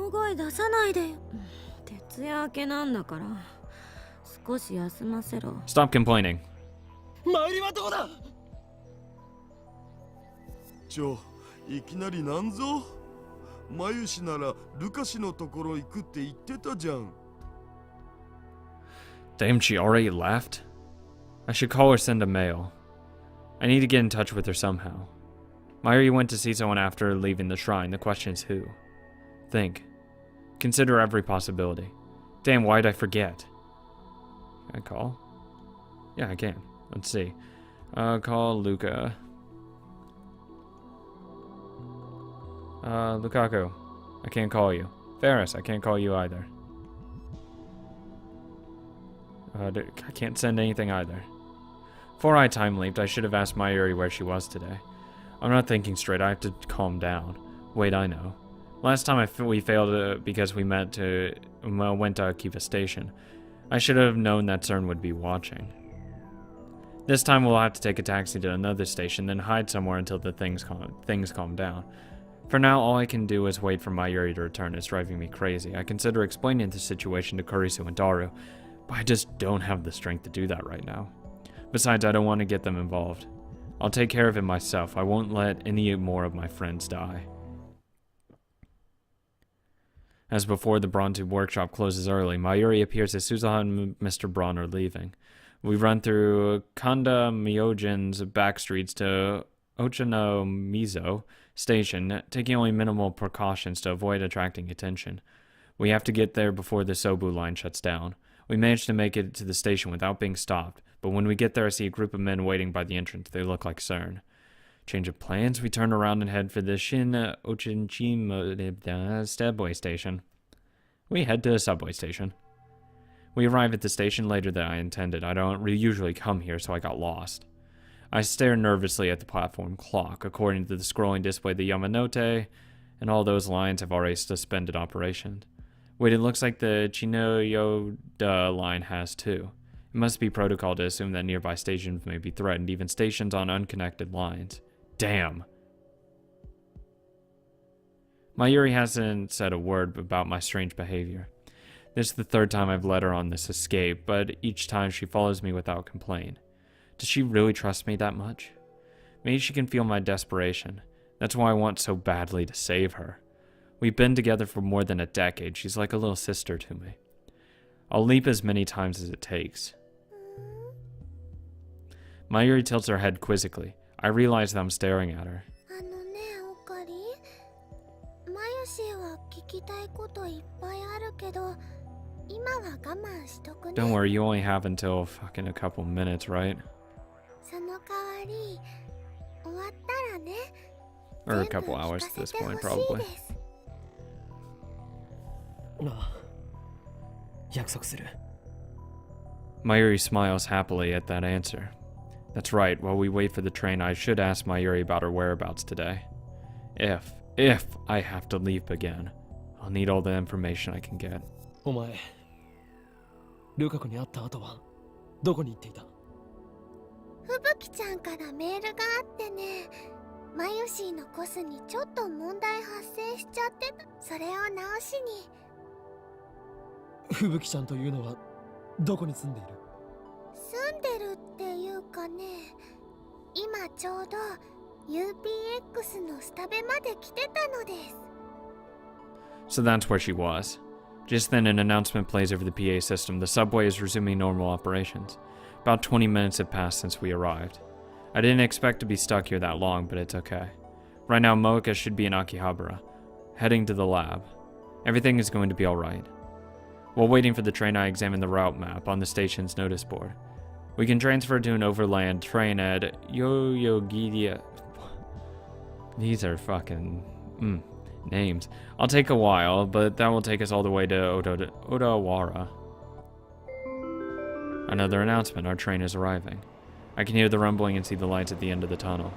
大声出さないでよ。徹夜明けなんだから。少し休ませろ。Stop complaining. 参りはどこだ。いきなりなんぞ。マユシならルカシのところ行くって言ってたじゃん。Damn, she already left? I should call or send a mail. I need to get in touch with her somehow. Mayuri went to see someone after leaving the shrine. The question is who? Think. Consider every possibility. Damn, why did I forget? Can I call? Yeah, I can. Let's see. Call Luca. Lukaku. I can't call you. Ferris, I can't call you either. I can't send anything either. Before I time leaped, I should have asked Mayuri where she was today. I'm not thinking straight, I have to calm down. Wait, I know. Last time we failed because we went to Akiva Station. I should have known that CERN would be watching. This time we'll have to take a taxi to another station, then hide somewhere until the things calm down. For now, all I can do is wait for Mayuri to return. It's driving me crazy. I consider explaining the situation to Kurisu and Daru, but I just don't have the strength to do that right now. Besides, I don't want to get them involved. I'll take care of it myself. I won't let any more of my friends die. As before, the Braun Tube workshop closes early. Mayuri appears as Suzuha and Mr. Braun are leaving. We run through Kanda Myojin's back streets to Ochanomizo Station, taking only minimal precautions to avoid attracting attention. We have to get there before the Sobu line shuts down. We manage to make it to the station without being stopped, but when we get there I see a group of men waiting by the entrance. They look like CERN. Change of plans, we turn around and head for the Shin Ochinchima subway station. We head to a subway station. We arrive at the station later than I intended. I don't usually come here, so I got lost. I stare nervously at the platform clock. According to the scrolling display, the Yamanote and all those lines have already suspended operation. Wait, it looks like the Chinoyoda line has too. It must be protocol to assume that nearby stations may be threatened, even stations on unconnected lines. Damn. Mayuri hasn't said a word about my strange behavior. This is the third time I've led her on this escape, but each time she follows me without complaint. Does she really trust me that much? Maybe she can feel my desperation. That's why I want so badly to save her. We've been together for more than a decade. She's like a little sister to me. I'll leap as many times as it takes. Mayuri tilts her head quizzically. I realize that I'm staring at her. Don't worry, you only have until fucking a couple minutes, right? Or a couple hours at this point, probably. Mayuri smiles happily at that answer. That's right, while we wait for the train, I should ask Mayuri about her whereabouts today. If I have to leave again, I'll need all the information I can get. お前、ルカ子に会った後はどこに行っていた？吹雪ちゃんからメールがあってね。マユシーのコスにちょっと問題発生しちゃってた。それを直しに。吹雪ちゃんというのはどこに住んでいる？住んでるっていうかね、今ちょうど UPX のスタベまで来てたのです。 So that's where she was. Just then an announcement plays over the PA system. The subway is resuming normal operations. About 20 minutes have passed since we arrived. I didn't expect to be stuck here that long, but it's okay. Right now Moeka should be in Akihabara, heading to the lab. Everything is going to be alright. While waiting for the train, I examined the route map on the station's notice board. We can transfer to an overland train at Yoyogiya. These are fucking names. I'll take a while, but that will take us all the way to Odawara. Another announcement, our train is arriving. I can hear the rumbling and see the lights at the end of the tunnel.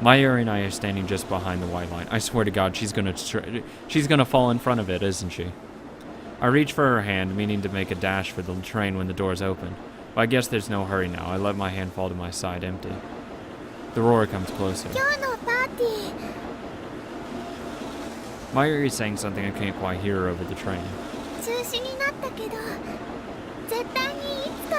Mayuri and I are standing just behind the white line. I swear to God, she's gonna fall in front of it, isn't she? I reach for her hand, meaning to make a dash for the train when the doors open. But I guess there's no hurry now. I let my hand fall to my side empty. The roar comes closer. Mayuri is saying something I can't quite hear over the train. 中止になったけど絶対にいつか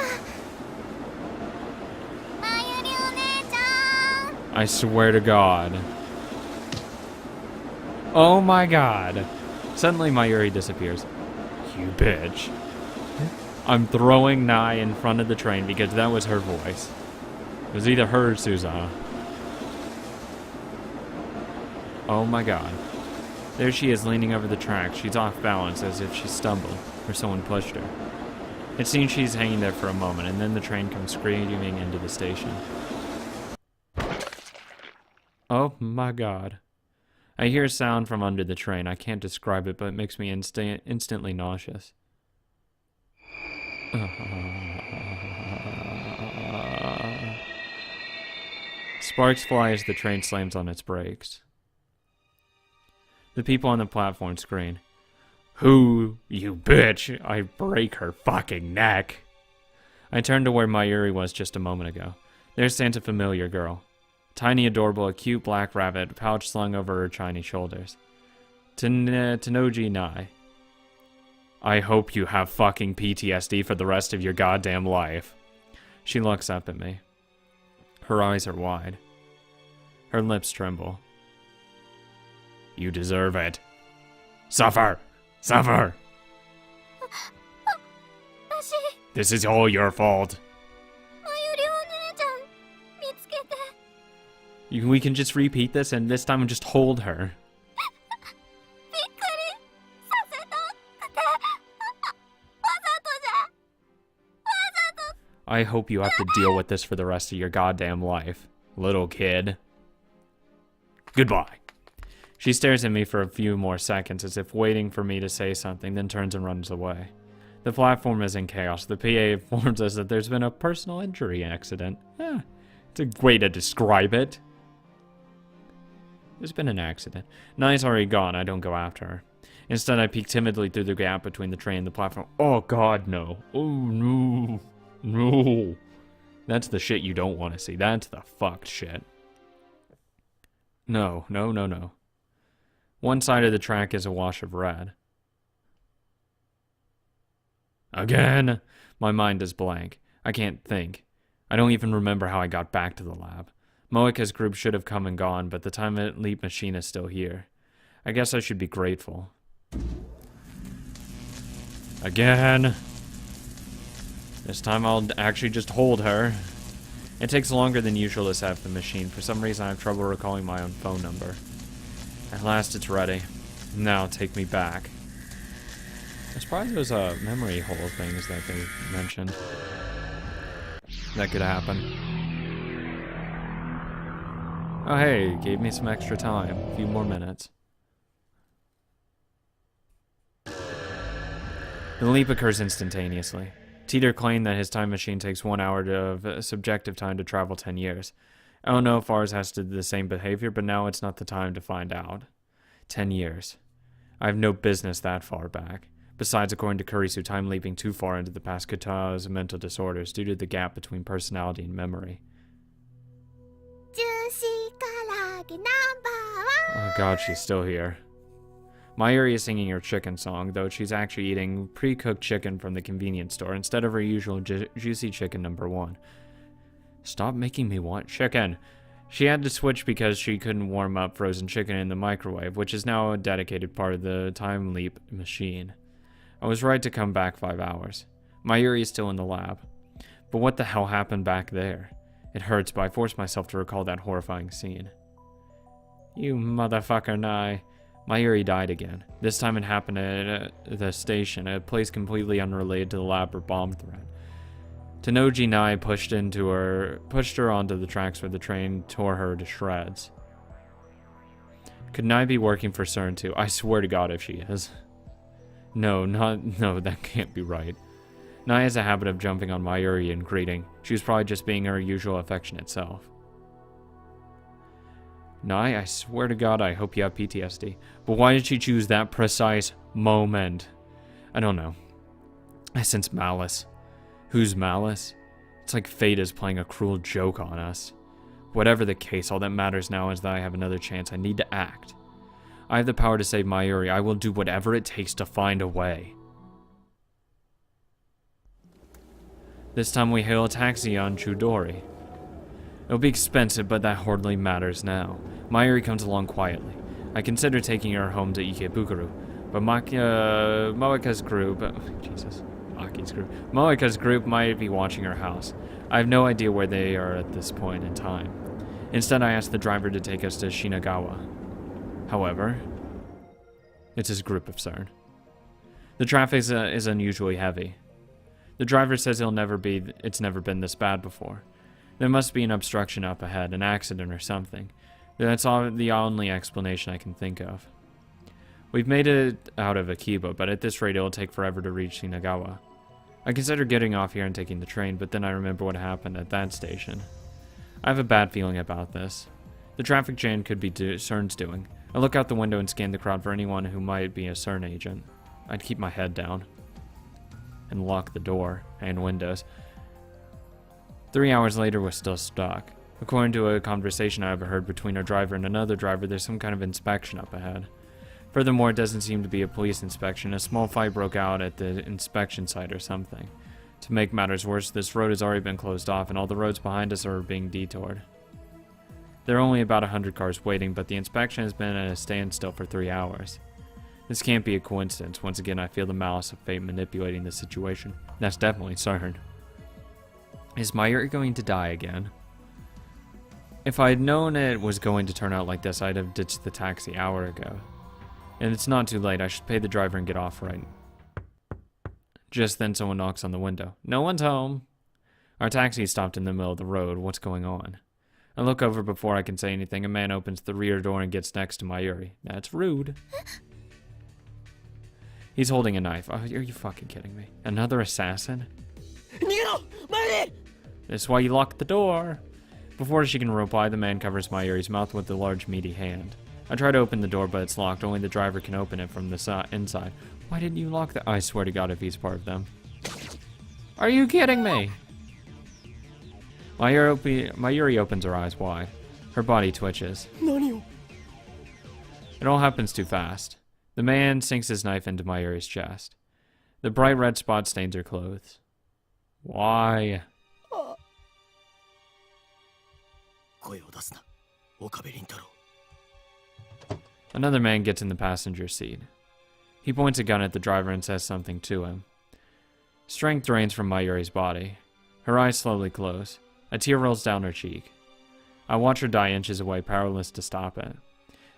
まゆりお姉ちゃん I swear to God. Oh my God. Suddenly Mayuri disappears. You bitch. I'm throwing Nai in front of the train because that was her voice. It was either her or Suza. Oh my God. There she is leaning over the track. She's off balance as if she stumbled or someone pushed her. It seems she's hanging there for a moment and then the train comes screaming into the station. Oh my God. I hear a sound from under the train. I can't describe it, but it makes me instantly nauseous. Sparks fly as the train slams on its brakes. The people on the platform scream, "Who, you bitch? I break her fucking neck." I turn to where Mayuri was just a moment ago. There stands a familiar girl. Tiny, adorable, a cute black rabbit, pouch slung over her shiny shoulders. Tanoji Nai. I hope you have fucking PTSD for the rest of your goddamn life. She looks up at me. Her eyes are wide. Her lips tremble. You deserve it. Suffer! Suffer! 私 This is all your fault. まゆりお姉ちゃん見つけて We can just repeat this and this time just hold her. びっくりさせたくてわざとじゃわざと I hope you have to deal with this for the rest of your goddamn life, little kid. Goodbye. She stares at me for a few more seconds as if waiting for me to say something, then turns and runs away. The platform is in chaos. The PA informs us that there's been a personal injury accident. It's a way to describe it. There's been an accident. Nai's already gone. I don't go after her. Instead, I peek timidly through the gap between the train and the platform. Oh God, no. Oh no. No. That's the shit you don't want to see. That's the fucked shit. No, no, no, no. One side of the track is a wash of red. Again! My mind is blank. I can't think. I don't even remember how I got back to the lab. Moeka's group should have come and gone, but the time leap machine is still here. I guess I should be grateful. Again! This time I'll actually just hold her. It takes longer than usual to set up the machine. For some reason I have trouble recalling my own phone number. At last it's ready. Now take me back. There's probably those memory hole things that they mentioned. That could happen. Oh hey, gave me some extra time. A few more minutes. The leap occurs instantaneously. Teeter claimed that his time machine takes 1 hour of subjective time to travel 10 years. I don't know if ours has to do the same behavior, but now it's not the time to find out. 10 years. I have no business that far back. Besides, according to Kurisu, time leaping too far into the past could cause mental disorders due to the gap between personality and memory. ジューシー唐揚げナンバーワン Oh God, she's still here. Mayuri is singing her chicken song, though she's actually eating pre-cooked chicken from the convenience store instead of her usual juicy chicken #1. Stop making me want chicken. She had to switch because she couldn't warm up frozen chicken in the microwave, which is now a dedicated part of the time leap machine. I was right to come back 5 hours. Mayuri is still in the lab. But what the hell happened back there? It hurts, but I force myself to recall that horrifying scene. You motherfucker, Nai. Mayuri died again. This time it happened at the station, a place completely unrelated to the lab or bomb threat. Tanoji Nai pushed her onto the tracks where the train tore her to shreds. Could Nai be working for CERN too? I swear to God if she is. No, that can't be right. Nai has a habit of jumping on Mayuri and greeting. She was probably just being her usual affectionate self. Nai, I swear to God, I hope you have PTSD. But why did she choose that precise moment? I don't know. I sense malice. Whose malice? It's like fate is playing a cruel joke on us. Whatever the case, all that matters now is that I have another chance. I need to act. I have the power to save Mayuri. I will do whatever it takes to find a way. This time we hail a taxi on Chudori. It'll be expensive, but that hardly matters now. Mayuri comes along quietly. I consider taking her home to Ikebukuro, but Moeka's group... Jesus. Maki's group. Moeka's group might be watching her house. I have no idea where they are at this point in time. Instead, I ask the driver to take us to Shinagawa. However, it's his group of CERN. The traffic is unusually heavy. The driver says it's never been this bad before. There must be an obstruction up ahead, an accident or something. That's the only explanation I can think of. We've made it out of Akiba, but at this rate it'll take forever to reach Shinagawa. I consider getting off here and taking the train, but then I remember what happened at that station. I have a bad feeling about this. The traffic jam could be CERN's doing. I look out the window and scan the crowd for anyone who might be a CERN agent. I'd keep my head down and lock the door and windows. 3 hours later, we're still stuck. According to a conversation I overheard between our driver and another driver, there's some kind of inspection up ahead. Furthermore, it doesn't seem to be a police inspection. A small fight broke out at the inspection site or something. To make matters worse, this road has already been closed off and all the roads behind us are being detoured. There are only about 100 cars waiting, but the inspection has been at a standstill for 3 hours. This can't be a coincidence. Once again, I feel the malice of fate manipulating the situation. That's definitely CERN. Is Mayuri going to die again? If I had known it was going to turn out like this, I'd have ditched the taxi an hour ago. And it's not too late. I should pay the driver and get off right. Just then someone knocks on the window. No one's home. Our taxi stopped in the middle of the road. What's going on? I look over before I can say anything. A man opens the rear door and gets next to Mayuri. That's rude. He's holding a knife. Oh, are you fucking kidding me? Another assassin? That's why you locked the door. Before she can reply, the man covers Mayuri's mouth with a large meaty hand. I try to open the door, but it's locked. Only the driver can open it from the inside. Why didn't you lock the... I swear to God if he's part of them. Are you kidding me? Mayuri opens her eyes wide. Her body twitches. It all happens too fast. The man sinks his knife into Mayuri's chest. The bright red spot stains her clothes. Why? Another man gets in the passenger seat. He points a gun at the driver and says something to him. Strength drains from Mayuri's body. Her eyes slowly close. A tear rolls down her cheek. I watch her die inches away, powerless to stop it.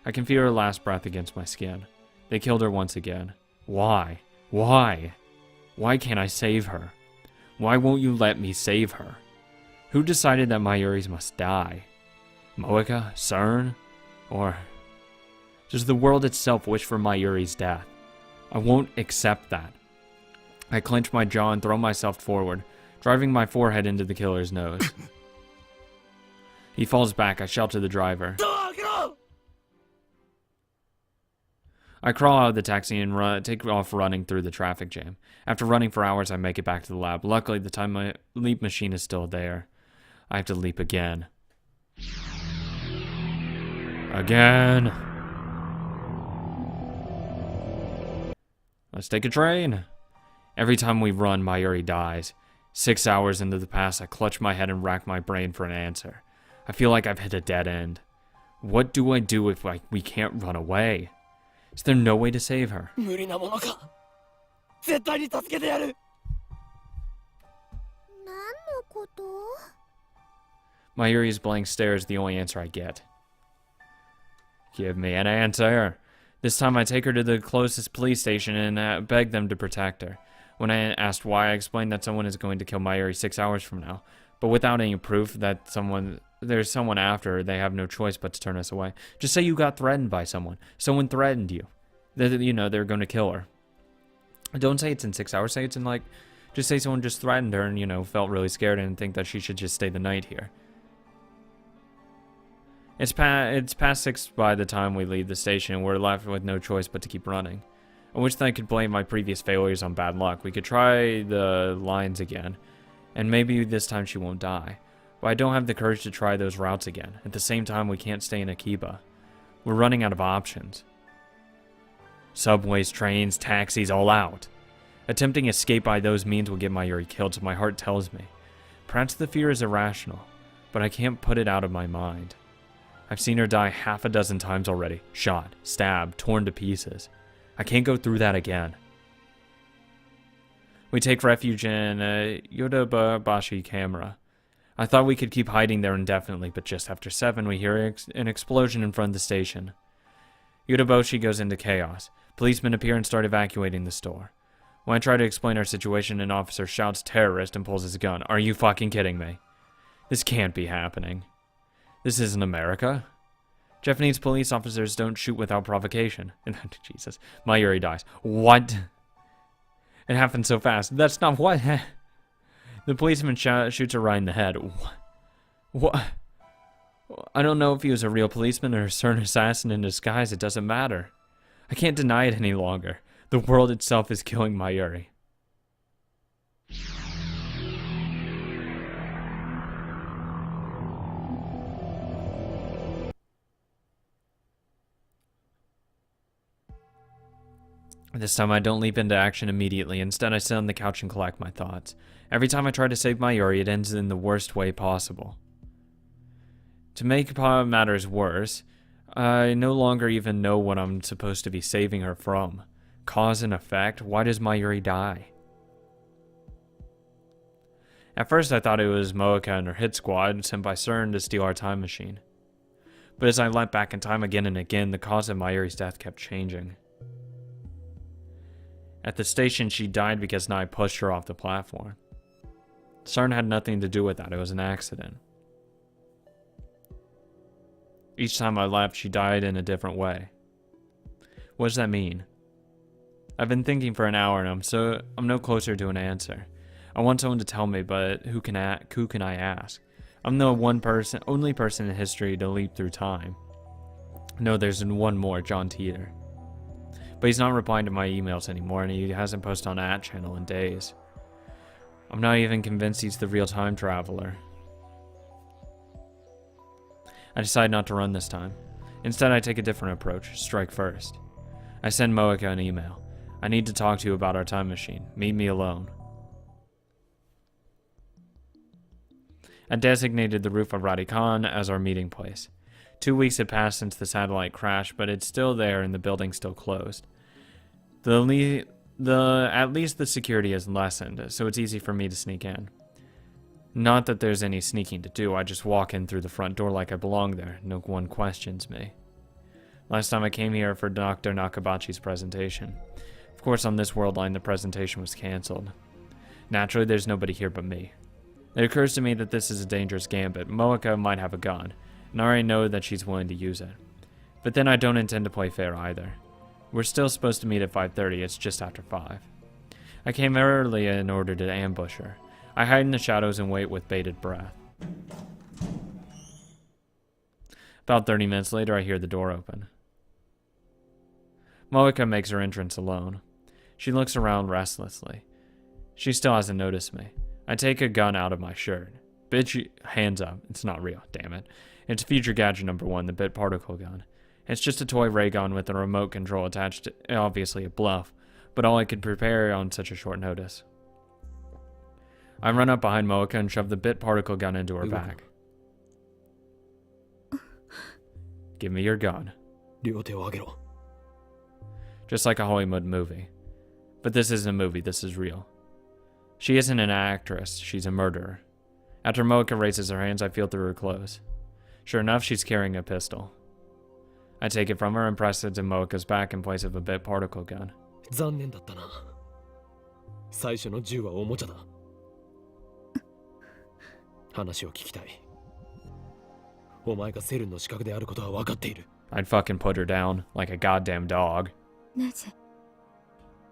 I can feel her last breath against my skin. They killed her once again. Why? Why? Why can't I save her? Why won't you let me save her? Who decided that Mayuri's must die? Moeka? CERN? Or does the world itself wish for Mayuri's death? I won't accept that. I clench my jaw and throw myself forward, driving my forehead into the killer's nose. He falls back. I shout to the driver. I crawl out of the taxi and take off running through the traffic jam. After running for hours, I make it back to the lab. Luckily, the time my leap machine is still there. I have to leap again. Again. Let's take a train. Every time we run, Mayuri dies. 6 hours into the past, I clutch my head and rack my brain for an answer. I feel like I've hit a dead end. What do I do if we can't run away? Is there no way to save her? Mayuri's blank stare is the only answer I get. Give me an answer. This time I take her to the closest police station and beg them to protect her. When I asked why, I explained that someone is going to kill Mayuri 6 hours from now. But without any proof that there's someone after her, they have no choice but to turn us away. Just say you got threatened by someone. Someone threatened you. They're going to kill her. Don't say it's in 6 hours. Say it's in just say someone just threatened her and, felt really scared and think that she should just stay the night here. It's past 6 by the time we leave the station, and we're left with no choice but to keep running. I wish that I could blame my previous failures on bad luck. We could try the lines again, and maybe this time she won't die. But I don't have the courage to try those routes again. At the same time, we can't stay in Akiba. We're running out of options. Subways, trains, taxis, all out. Attempting escape by those means will get Mayuri killed, so my heart tells me. Perhaps the fear is irrational, but I can't put it out of my mind. I've seen her die half a dozen times already. Shot, stabbed, torn to pieces. I can't go through that again. We take refuge in a Yodobashi camera. I thought we could keep hiding there indefinitely, but just after 7 we hear an explosion in front of the station. Yodobashi goes into chaos. Policemen appear and start evacuating the store. When I try to explain our situation, an officer shouts terrorist and pulls his gun. Are you fucking kidding me? This can't be happening. This isn't America. Japanese police officers don't shoot without provocation. Jesus. Mayuri dies. What? It happened so fast. That's not what. The policeman shoots her right in the head. What? I don't know if he was a real policeman or a certain assassin in disguise. It doesn't matter. I can't deny it any longer. The world itself is killing Mayuri. This time I don't leap into action immediately. Instead, I sit on the couch and collect my thoughts. Every time I try to save Mayuri, it ends in the worst way possible. To make matters worse, I no longer even know what I'm supposed to be saving her from. Cause and effect? Why does Mayuri die? At first I thought it was Moeka and her hit squad sent by CERN to steal our time machine. But as I leapt back in time again and again, the cause of Mayuri's death kept changing. At the station, she died because Nai pushed her off the platform. CERN had nothing to do with that. It was an accident. Each time I left, she died in a different way. What does that mean? I've been thinking for an hour and I'm no closer to an answer. I want someone to tell me, but who can I ask? I'm the only person in history to leap through time. No, there's one more, John Teeter. But he's not replying to my emails anymore, and he hasn't posted on that channel in days. I'm not even convinced he's the real time traveler. I decide not to run this time. Instead, I take a different approach, strike first. I send Moeka an email. I need to talk to you about our time machine. Meet me alone. I designated the roof of Radikan as our meeting place. 2 weeks had passed since the satellite crashed, but it's still there and the building's still closed. At least the security has lessened, so it's easy for me to sneak in. Not that there's any sneaking to do, I just walk in through the front door like I belong there. No one questions me. Last time I came here for Dr. Nakabachi's presentation. Of course, on this world line, the presentation was cancelled. Naturally, there's nobody here but me. It occurs to me that this is a dangerous gambit. Moeka might have a gun, and I already know that she's willing to use it. But then I don't intend to play fair either. We're still supposed to meet at 5:30, it's just after 5. I came early in order to ambush her. I hide in the shadows and wait with bated breath. About 30 minutes later, I hear the door open. Moeka makes her entrance alone. She looks around restlessly. She still hasn't noticed me. I take a gun out of my shirt. Bitch, hands up. It's not real, damn it. It's future gadget number 1, the bit particle gun. It's just a toy ray gun with a remote control attached to, obviously a bluff, but all I could prepare on such a short notice. I run up behind Moeka and shove the bit particle gun into her back. Give me your gun. Just like a Hollywood movie. But this isn't a movie, this is real. She isn't an actress, she's a murderer. After Moeka raises her hands, I feel through her clothes. Sure enough, she's carrying a pistol. I take it from her and press it to Moeka's back in place of a bit particle gun. 残念だったな。最初の銃はおもちゃだ。話を聞きたい。お前がセルンの死角であることは分かっている。I'd fucking put her down like a goddamn dog. なぜ？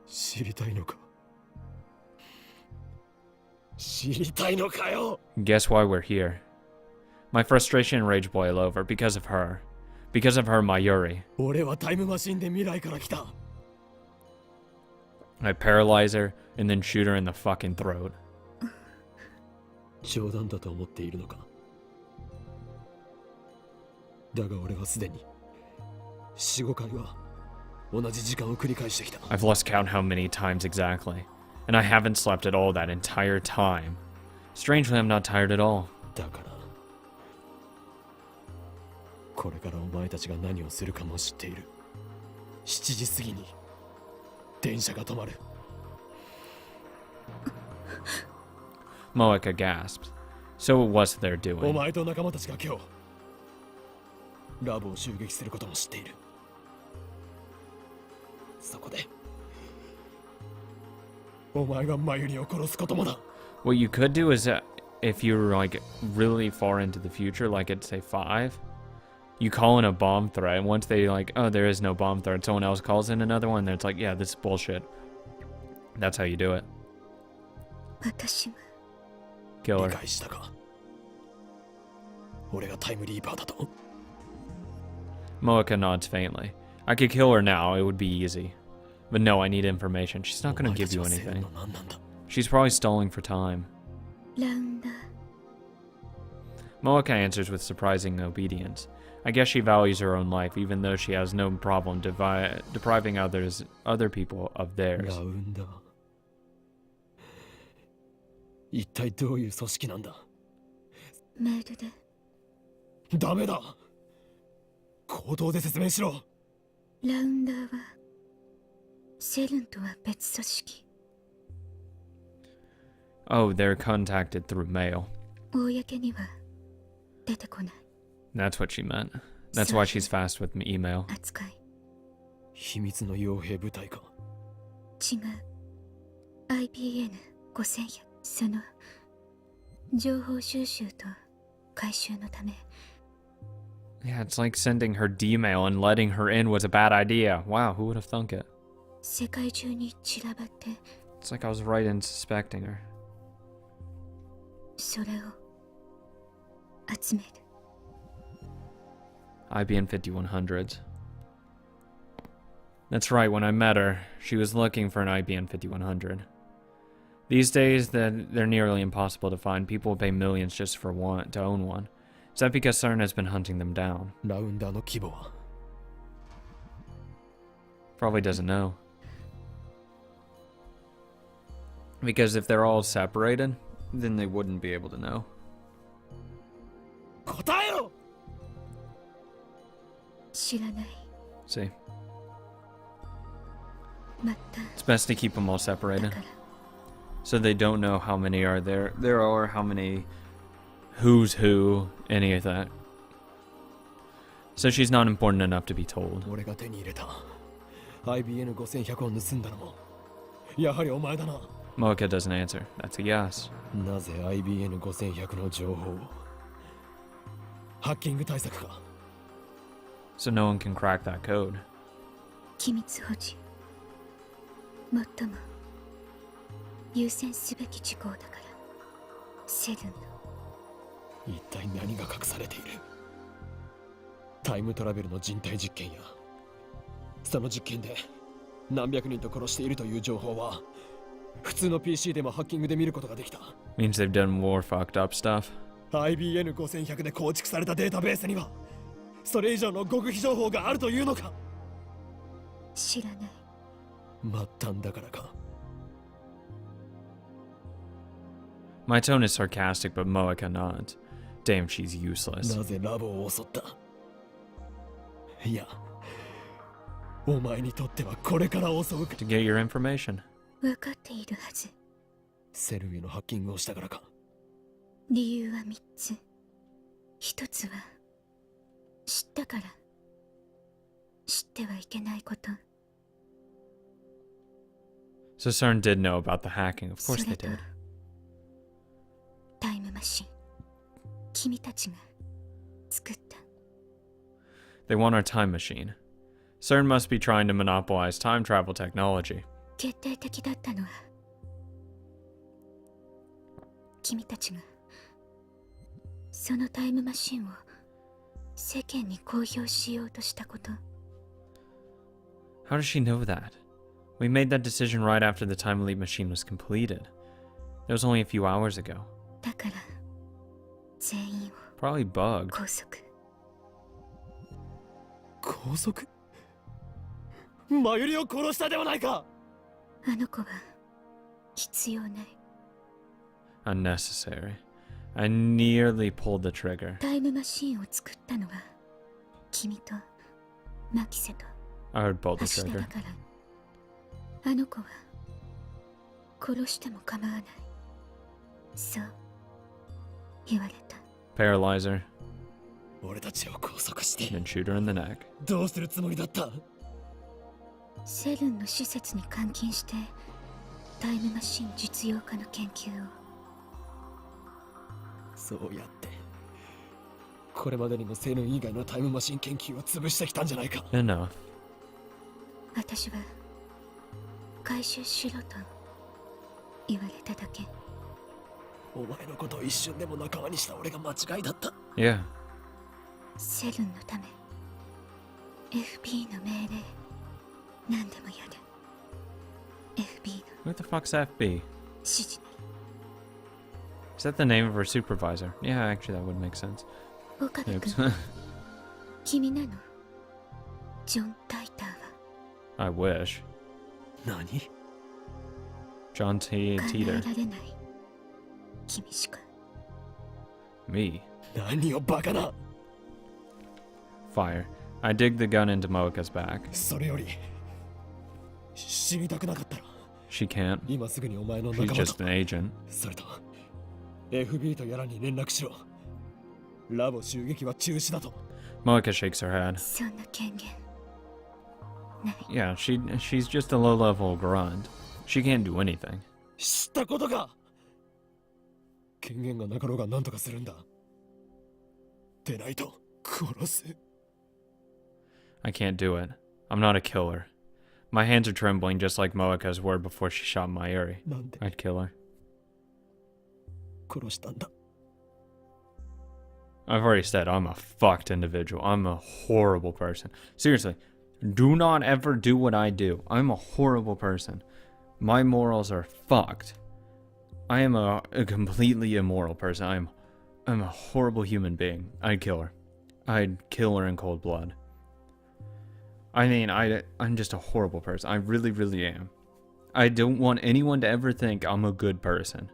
知りたいのか？知りたいのかよ。 Guess why we're here. My frustration and rage boil over because of her. Because of her, Mayuri. 俺はタイムマシンで未来から来た。I paralyze her and then shoot her in the fucking throat. 冗談だと思っているのか。だが俺はすでに4、5回は同じ時間を繰り返してきた。 I've lost count how many times exactly. And I haven't slept at all that entire time. Strangely, I'm not tired at all. だからこれからお前たちが何をするかも知っている。7時過ぎに電車が止まる。 Moeka gasped. So it was their お doing. 前と仲間たちが今日ラボを襲撃することも知っている。そこでお前がマユリを殺すこともだ。 What you could do is, if you're like really far into the future, like at say 5, you call in a bomb threat, and once they like, oh, there is no bomb threat, someone else calls in another one, then it's like, yeah, this is bullshit. That's how you do it. 私も Kill 理 her. 解したか。俺がタイムリーパーだと。 Moeka nods faintly. I could kill her now, it would be easy. But no, I need information. She's not gonna give you お前たちはセール anything. の何なんだ。 She's probably stalling for time. ラウンダー Moeka answers with surprising obedience. I guess she values her own life, even though she has no problem depriving other people of ラ theirs. ウンダー。一体どういう組織なんだ。メールでダメだ。口頭で説明しろ。ラウンダーはセルンとは別組織。 Oh, they're contacted through mail. 公には出てこない That's what she meant. That's why she's fast with email. 扱い。秘密の傭兵部隊か。違う IBN5100 その情報収集と回収のため Yeah, it's like sending her D-mail and letting her in was a bad idea. Wow, who would have thunk it? 世界中に散らばって It's like I was right in suspecting her. それを集める IBN 5100s. That's right, when I met her, she was looking for an IBN 5100. These days, they're nearly impossible to find. People will pay millions just for one to own one. Is that because CERN has been hunting them down? ラウンダーの規模は。 Probably doesn't know. Because if they're all separated, then they wouldn't be able to know. 答えろ。知らない See, また it's best to keep them all だ separated. から So they don't know how many are there are, how many, who's who, any of that. So she's not important enough to be told. 俺が手に入れた IBN5100 を盗んだのもやはりお前だな。 Moeka doesn't answer. That's a yes. なぜ IBN5100 の情報を。ハッキング対策か。 So no one can crack that code. 機密保持最も優先すべき事項だからセルンの一体何が隠されている。タイムトラベルの人体実験やその実験で何百人と殺しているという情報は普通の PC でもハッキングで見ることができた。 Means they've done more fucked up stuff. IBN5100 で構築されたデータベースにはそれ以上の極秘情報があるというのか。知らない末端だからか。 My tone is sarcastic, but Moeka nods. Damn, she's useless. なぜラボを襲った。いやお前にとってはこれから襲うか。 To get your information. 分かっているはずセルンへのハッキングをしたからか。理由は3つ1つは知ったから知ってはいけないこと So CERN did know about the hacking. Of そ course れ they と did. タイムマシン君たちが作った They want our time machine. CERN must be trying to monopolize time travel technology. 決定的だったのは君たちがそのタイムマシンを世間に公表しようとしたこと How does she know that? We made that decision right after the time leap machine was completed. It was only a few hours ago. だから全員を Probably bugged. 拘束拘束。マユリを殺したではないか。あの子は必要ない。 Unnecessary. I nearly pulled the trigger. タイムマシーンを作ったのは君とマキセと I would pull the 橋田 trigger. だから、あの子は殺しても構わない、そう言われた。 Paralyze her, 俺たちを拘束して then shoot her in the neck. どうするつもりだった。セルンの施設に監禁してタイムマシン実用化の研究を。そうやってこれまでにもセルン以外のタイムマシン研究を潰してきたんじゃないか。 Enough. 私は回収しろと言われただけ。お前のことを一瞬でも仲間にした俺が間違いだった。 Yeah. セルンのため FB の命令何でもやる。 FB の Who the fuck's FB? 指示なら Is that the name of her supervisor? Yeah, actually, that would make sense. 岡部 Oops. 君、君なのジョン・タイターは。 I wish. 何。 John 考え Teeter. られない君しか。 Me. 何をバカな。 Fire. I dig the gun into Moeka's back. それより死にたくなかったら She can't. 今すぐにお前の She's 仲間 just と an agent. それと FB とやらに連絡しろ。ラボ襲撃は中止だと。 Moeka shakes her head. そんな権限ない。 Yeah, she's just a low-level grunt. She can't do anything. 知ったことか。権限がなかろうが何とかするんだ。でないと殺す。 I can't do it. I'm not a killer. My hands are trembling just like Moeka's were before she shot Mayuri. なんで I'd kill her. 殺したんだ。 I've already said I'm a fucked individual. I'm a horrible person. Seriously, do not ever do what I do. I'm a horrible person. My morals are fucked. I am a completely immoral person. I'm a horrible human being. I'd kill her. I'd kill her in cold blood. I mean, I'm just a horrible person. I really, really am. I don't want anyone to ever think I'm a good person.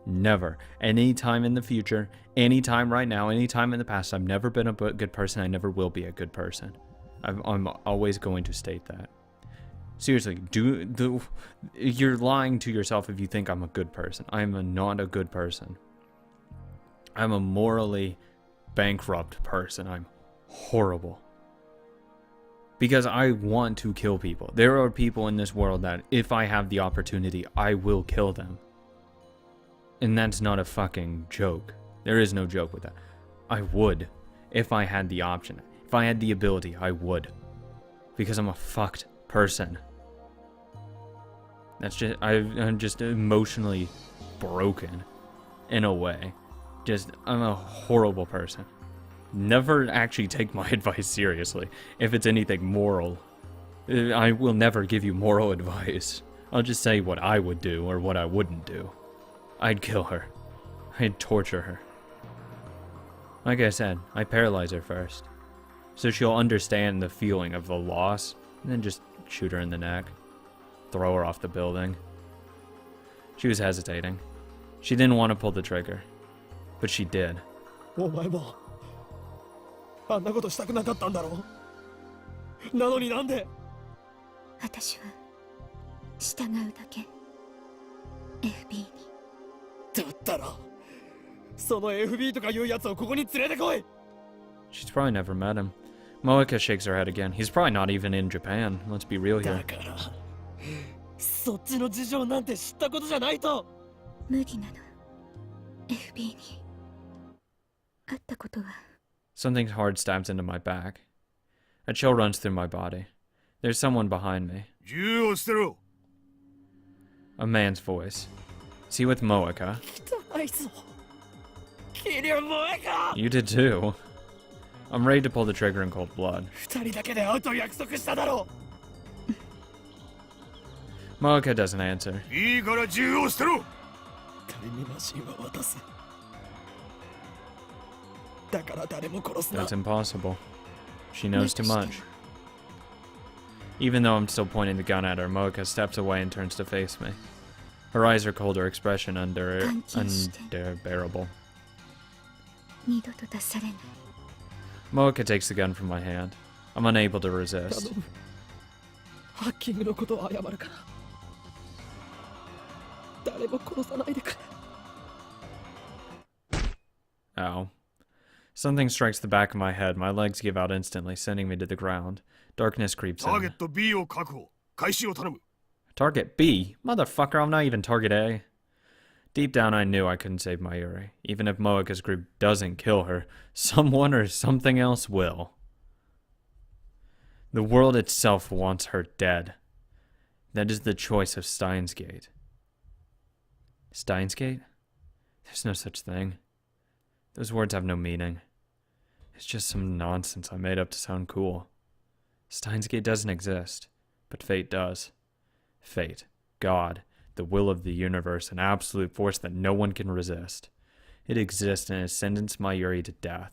Never. Any time in the future, any time right now, any time in the past, I've never been a good person. I never will be a good person. I'm always going to state that. Seriously, you're lying to yourself if you think I'm a good person. I'm not a good person. I'm a morally bankrupt person. I'm horrible. Because I want to kill people. There are people in this world that if I have the opportunity, I will kill them. And that's not a fucking joke. There is no joke with that. I would. If I had the option. If I had the ability, I would. Because I'm a fucked person. That's just, I'm just emotionally broken. In a way. I'm a horrible person. Never actually take my advice seriously. If it's anything moral. I will never give you moral advice. I'll just say what I would do or what I wouldn't do. I'd kill her. I'd torture her. Like I said, I paralyze her first. So she'll understand the feeling of the loss, and then just shoot her in the neck. Throw her off the building. She was hesitating. She didn't want to pull the trigger. But she did. お前もあんなことしたくなかったんだろう。なのになんで。私は従うだけ FB に。だったらその FB とかいうやつをここに連れてこい。 She's probably never met him. Moeka shakes her head again. He's probably not even in Japan. Let's be real だ here. からそっちの事情なんて知ったことじゃないと。無理なの FB に会ったことは。 Something hard stabs into my back. A chill runs through my body. There's someone behind me. 銃を捨てろ。 A man's voice. Is he with Moeka? 汚いぞ。キリュウモエか。 You did too. I'm ready to pull the trigger in cold blood. 二人だけで会うと約束しただろう。 Moeka doesn't answer. いいから銃を捨てろ。タイムマシンは渡す。だから誰も殺すな。 That's impossible. She knows too much. Even though I'm still pointing the gun at her, Moeka steps away and turns to face me. Her eyes are cold, her expression unbearable. 二度と出されない。 Moeka takes the gun from my hand. I'm unable to 頼 resist. むハッキングのことを謝るから誰も殺さないでくれ Ow. Something strikes the back of my head. My legs give out instantly, sending me to the ground. Darkness creeps ターゲ in. ット B を確保開始を頼む Target B? Motherfucker, I'm not even target A. Deep down, I knew I couldn't save Mayuri. Even if Moeka's group doesn't kill her, someone or something else will. The world itself wants her dead. That is the choice of Steins Gate. Steins Gate? There's no such thing. Those words have no meaning. It's just some nonsense I made up to sound cool. Steins Gate doesn't exist, but fate does. Fate, God, the will of the universe, an absolute force that no one can resist. It exists and has sentenced Mayuri to death.